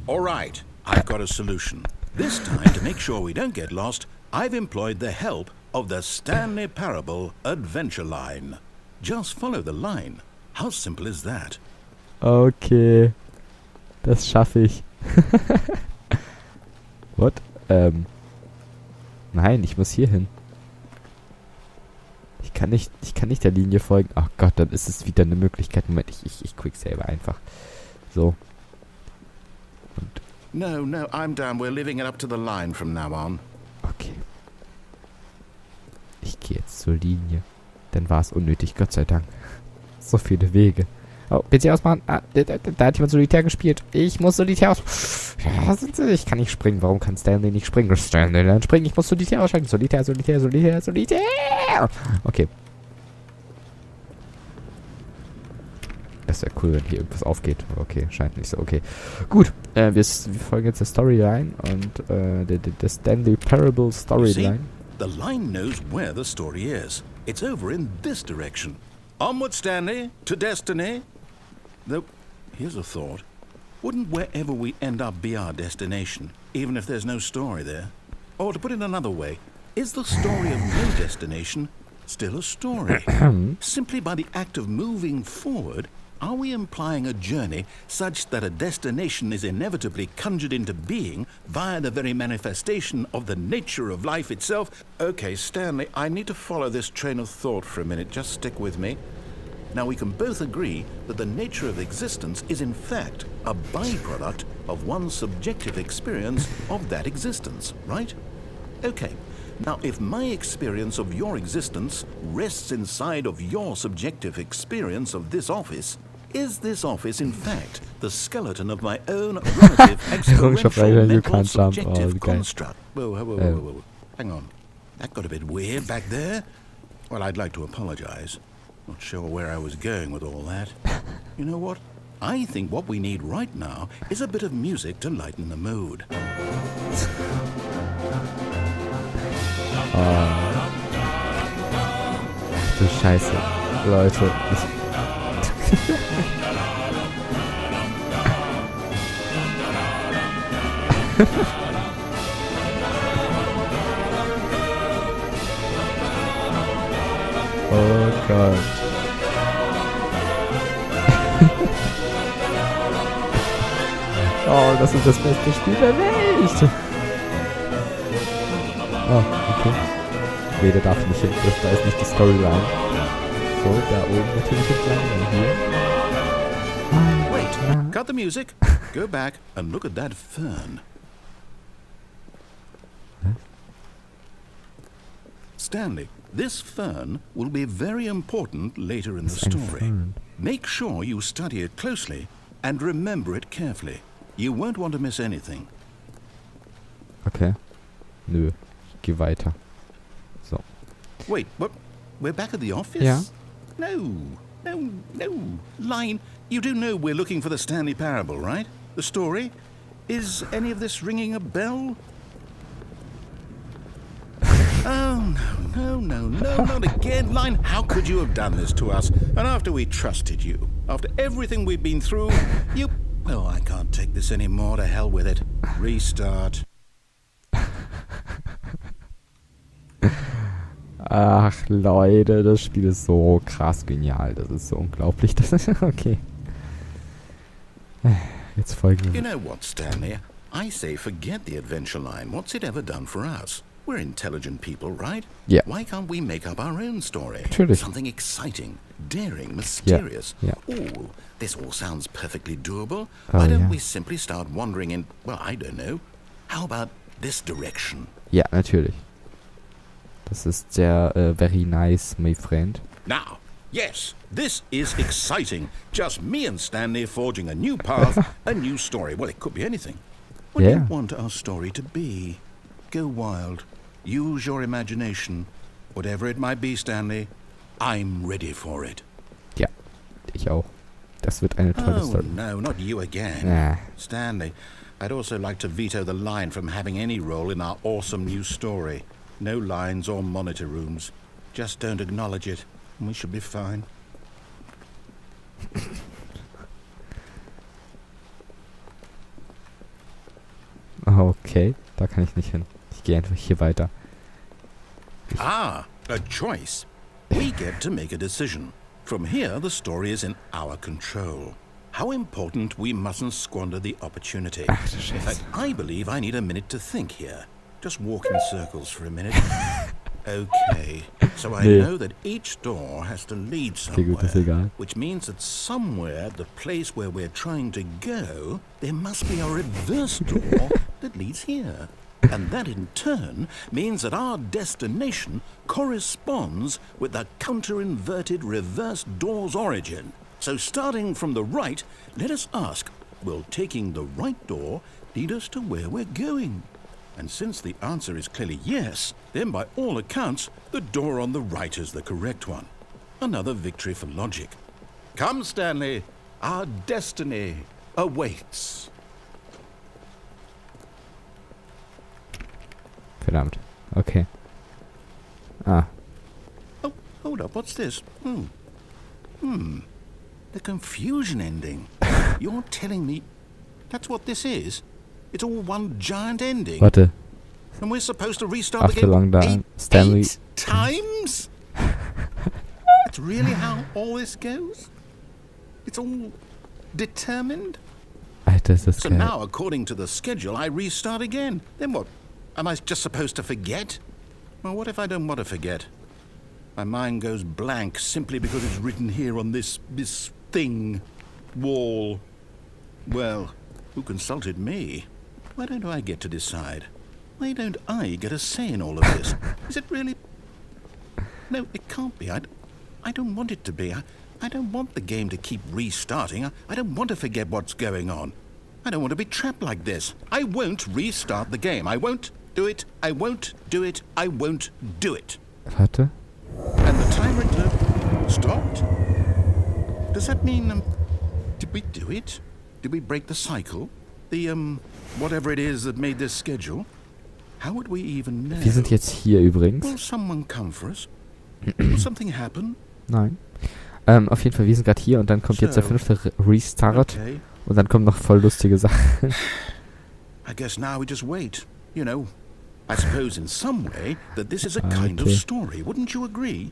All right, I've got a solution. This time, to make sure we don't get lost, I've employed the help of the Stanley Parable Adventure Line. Just follow the line. How simple is that? Okay. Das schaffe ich. What? Nein, ich muss hier hin. Ich kann nicht der Linie folgen. Ach Gott, dann ist es wieder eine Möglichkeit. Moment, ich quicksaver einfach. So. Und No, I'm down. We're leaving it up to the line from now on. okay. Ich gehe jetzt zur Linie. Dann war es unnötig, Gott sei Dank. So viele Wege. Oh, PC ausmachen. Ah, da hat jemand solitär gespielt. Ich muss solitär aus... Ja, ich kann nicht springen. Warum kann Stanley nicht springen? Stanley dann springen. Ich muss solitär ausschalten. Solitär. Okay. Das wäre cool, wenn hier irgendwas aufgeht. Okay, scheint nicht so. Okay. Gut. Wir folgen jetzt der Storyline und der Stanley Parable Storyline. The line knows where the story is. It's over in this direction. Onward, Stanley, to destiny. Though, here's a thought. Wouldn't wherever we end up be our destination, even if there's no story there? Or to put it another way, is the story of no destination still a story? Simply by the act of moving forward, are we implying a journey such that a destination is inevitably conjured into being via the very manifestation of the nature of life itself? Okay, Stanley, I need to follow this train of thought for a minute. Just stick with me. Now, we can both agree that the nature of existence is in fact a byproduct of one's subjective experience of that existence, right? Okay. Now, if my experience of your existence rests inside of your subjective experience of this office, is this office, in fact, the skeleton of my own relative experiential mental subjective construct? Whoa. Hang on. That got a bit weird back there. Well, I'd like to apologize. Not sure where I was going with all that. You know what? I think what we need right now is a bit of music to lighten the mood. Du Scheiße. Leute. Oh Gott. Oh, das ist das beste Spiel der Welt. Oh, okay. Nee, der darf nicht hin. Da ist nicht die Storyline. So, da oben natürlich entlang. Und hier. Wait, cut the music. Go back and look at that fern. Stanley, this fern will be very important later in the story. Make sure you study it closely and remember it carefully. You won't want to miss anything. Okay. Nö. Geh weiter. So. Wait, what? We're back at the office? Yeah. No. Line, you do know we're looking for the Stanley Parable, right? The story? Is any of this ringing a bell? Oh, no, not again. Line, how could you have done this to us? And after we trusted you, after everything we've been through, you... Oh, I can't take this anymore. To hell with it. Restart. Ach, Leute, das Spiel ist so krass genial. Das ist so unglaublich. Das ist okay. Jetzt folgen wir. You know what, Stanley? I say forget the adventure line. What's it ever done for us? We're intelligent people, right? Yeah. Why can't we make up our own story? Natürlich. Something exciting, daring, mysterious. Yeah. Ooh, this all sounds perfectly doable. Why don't we simply start wandering in, well, I don't know. How about this direction? Ja, natürlich. Das ist sehr very nice, my friend. Now, yes, this is exciting. Just me and Stanley forging a new path, a new story. Well, it could be anything. What do you want our story to be? Go wild. Use your imagination. Whatever it might be, Stanley, I'm ready for it. Ja, ich auch. Das wird eine tolle Story. Oh, no, not you again. Nah. Stanley, I'd also like to veto the line from having any role in our awesome new story. No lines or monitor rooms. Just don't acknowledge it, and we should be fine. Okay, da kann ich nicht hin. Ich gehe einfach hier weiter. Ah, a choice. We get to make a decision. From here, the story is in our control. How important we mustn't squander the opportunity. Ach du In Scheiße. fact, I believe I need a minute to think here. Just walk in circles for a minute. Okay, so I Nee. know that each door has to lead Okay, gut, ist somewhere, egal. which means that somewhere at the place where we're trying to go, there must be a reverse door that leads here. And that in turn means that our destination corresponds with the counter-inverted reverse door's origin. So starting from the right, let us ask, will taking the right door lead us to where we're going? And since the answer is clearly yes, then by all accounts, the door on the right is the correct one. Another victory for logic. Come, Stanley, our destiny awaits. Verdammt. Okay. Ah, Oh, hold up, what's this? The confusion ending. You're telling me that's what this is? It's all one giant ending? warte. And we're supposed to restart the After game long time, Stanley. 8 times? That's really how all this goes? It's all determined? Alter, ist das So geil. now, according to the schedule, I restart again. Then what? Am I just supposed to forget? Well, what if I don't want to forget? My mind goes blank simply because it's written here on this thing, wall. Well, who consulted me? Why don't I get to decide? Why don't I get a say in all of this? Is it really? No, it can't be. I don't want it to be. I don't want the game to keep restarting. I don't want to forget what's going on. I don't want to be trapped like this. I won't restart the game. I won't do it. I won't do it. I won't do it. Warte. And the timer stopped? Does that mean, did we do it? Did we break the cycle? The, whatever it is that made this schedule? How would we even know? Wir sind jetzt hier übrigens. Will someone come for us? Will something happen? Nein. Auf jeden Fall, wir sind gerade hier und dann kommt jetzt der 5. Restart. Okay. Und dann kommen noch voll lustige Sachen. I guess now we just wait. You know, I suppose in some way that this is a kind of Okay. story. Wouldn't you agree?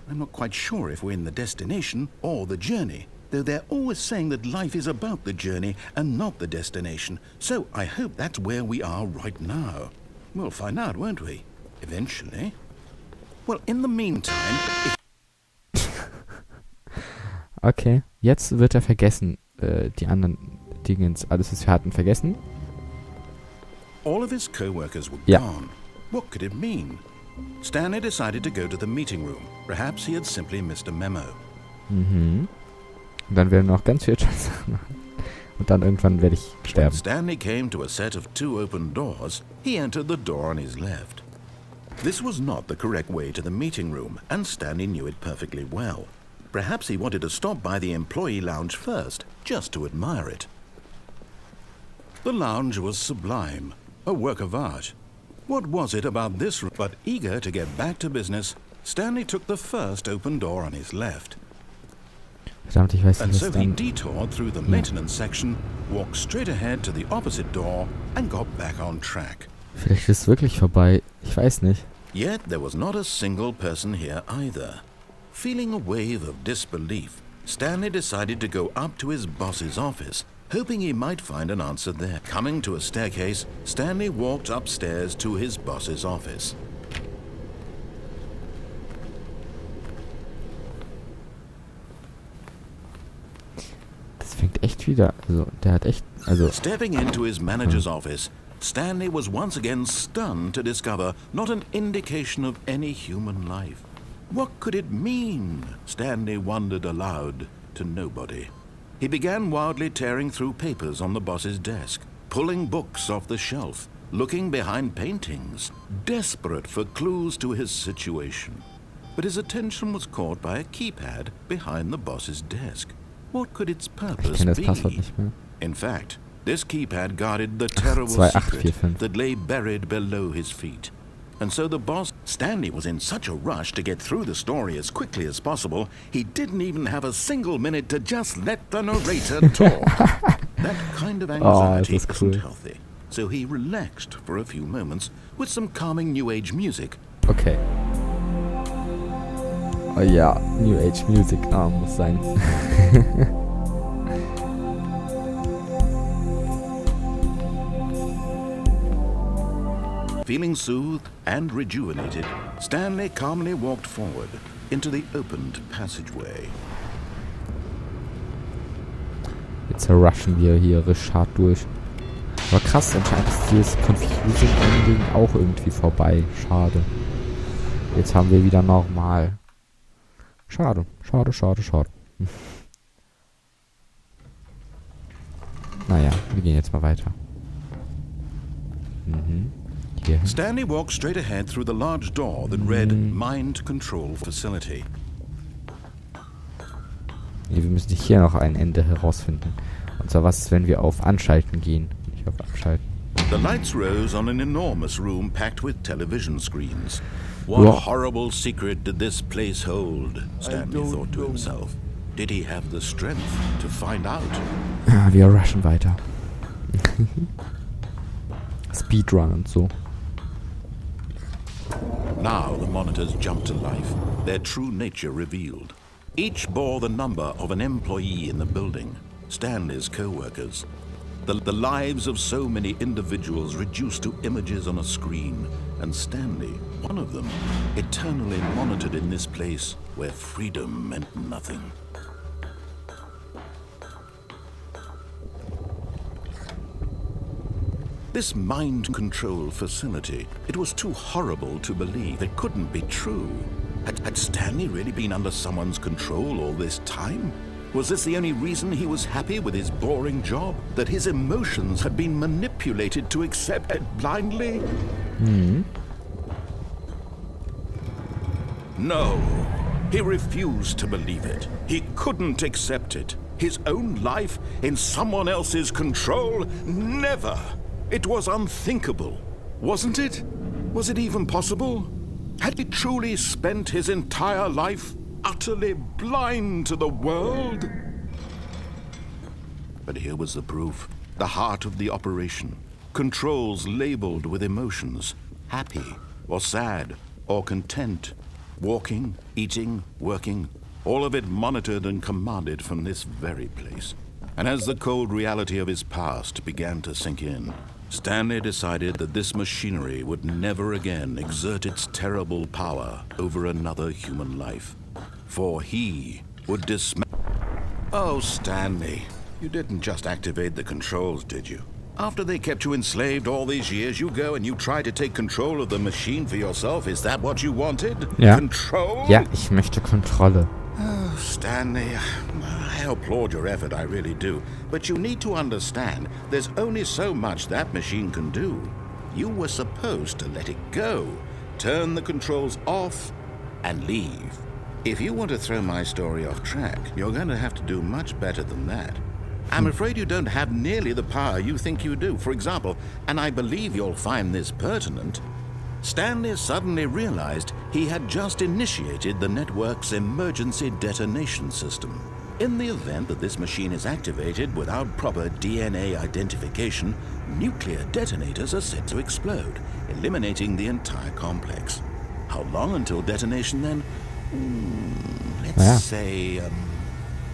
I'm not quite sure if we're in the destination or the journey, though they're always saying that life is about the journey and not the destination. So I hope that's where we are right now. We'll find out, won't we? Eventually. Well, in the meantime, if Okay, jetzt wird er vergessen. Die anderen Dingens, alles, was wir hatten, vergessen. all of his co-workers were Yeah. gone, what could it mean? Stanley decided to go to the meeting room. Perhaps he had simply missed a memo. Mhm. Und dann werden wir noch ganz viel Scheiße machen. Und dann irgendwann werde ich When sterben. Stanley came to a set of 2 open doors, he entered the door on his left. This was not the correct way to the meeting room, and Stanley knew it perfectly well. Perhaps he wanted to stop by the employee lounge first, just to admire it. The lounge was sublime, a work of art. What was it about this room? But eager to get back to business, Stanley took the first open door on his left. Verdammt, ich weiß And nicht, so was he dann... detoured through the maintenance section, walked straight ahead to the opposite door, and got back on track. Vielleicht ist es wirklich vorbei. Ich weiß nicht. Yet there was not a single person here either. Feeling a wave of disbelief, Stanley decided to go up to his boss's office, hoping he might find an answer there. Coming to a staircase, Stanley walked upstairs to his boss's office. Das fängt echt wieder... Also, der hat echt... Also, Stepping into his manager's office, Stanley was once again stunned to discover not an indication of any human life. What could it mean? Stanley wondered aloud to nobody. He began wildly tearing through papers on the boss's desk, pulling books off the shelf, looking behind paintings, desperate for clues to his situation. But his attention was caught by a keypad behind the boss's desk. What could its ich purpose kenne das be? Passwort nicht mehr. In fact, this keypad guarded the terrible 2845. secret that lay buried below his feet. And so the boss, Stanley, was in such a rush to get through the story as quickly as possible, he didn't even have a single minute to just let the narrator talk. That kind of anxiety das ist isn't cool. healthy. so he relaxed for a few moments with some calming New Age music. Okay. Oh ja, New Age Music, muss sein. Feeling soothed and rejuvenated, Stanley calmly walked forward into the opened passageway. Jetzt rushen wir hier Richard durch. Aber krass, anscheinend ist dieses Confusing-Ending auch irgendwie vorbei. Schade. Jetzt haben wir wieder normal. Schade. Naja, wir gehen jetzt mal weiter. Hier. Stanley walked straight ahead through the large door that read Mind Control Facility. Nee, wir müssen hier noch ein Ende herausfinden. Und zwar, was ist, wenn wir auf Anschalten gehen? Nicht auf Abschalten. The lights rose on an enormous room packed with television screens. What horrible secret did this place hold? Stanley thought to himself. Did he have the strength to find out? Ja, wir rushen weiter. Speedrun und so. Now the monitors jumped to life, their true nature revealed. Each bore the number of an employee in the building, Stanley's co-workers. The lives of so many individuals reduced to images on a screen, and Stanley, one of them, eternally monitored in this place where freedom meant nothing. This mind control facility, it was too horrible to believe. It couldn't be true. Had Stanley really been under someone's control all this time? Was this the only reason he was happy with his boring job? That his emotions had been manipulated to accept it blindly? No, he refused to believe it. He couldn't accept it. His own life in someone else's control? Never! It was unthinkable, wasn't it? Was it even possible? Had he truly spent his entire life utterly blind to the world? But here was the proof. The heart of the operation. Controls labeled with emotions. Happy, or sad, or content. Walking, eating, working. All of it monitored and commanded from this very place. And as the cold reality of his past began to sink in, Stanley decided that this machinery would never again exert its terrible power over another human life. For he would dismantle... Oh, Stanley, you didn't just activate the controls, did you? After they kept you enslaved all these years, you go and you try to take control of the machine for yourself. Is that what you wanted? Ja. Control? Ja, ich möchte Kontrolle. Oh, Stanley, I applaud your effort, I really do. But you need to understand, there's only so much that machine can do. You were supposed to let it go, turn the controls off, and leave. If you want to throw my story off track, you're going to have to do much better than that. I'm afraid you don't have nearly the power you think you do. For example, and I believe you'll find this pertinent, Stanley suddenly realized he had just initiated the network's emergency detonation system. In the event that this machine is activated without proper DNA identification, nuclear detonators are set to explode, eliminating the entire complex. How long until detonation then? Let's say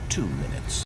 2 minutes.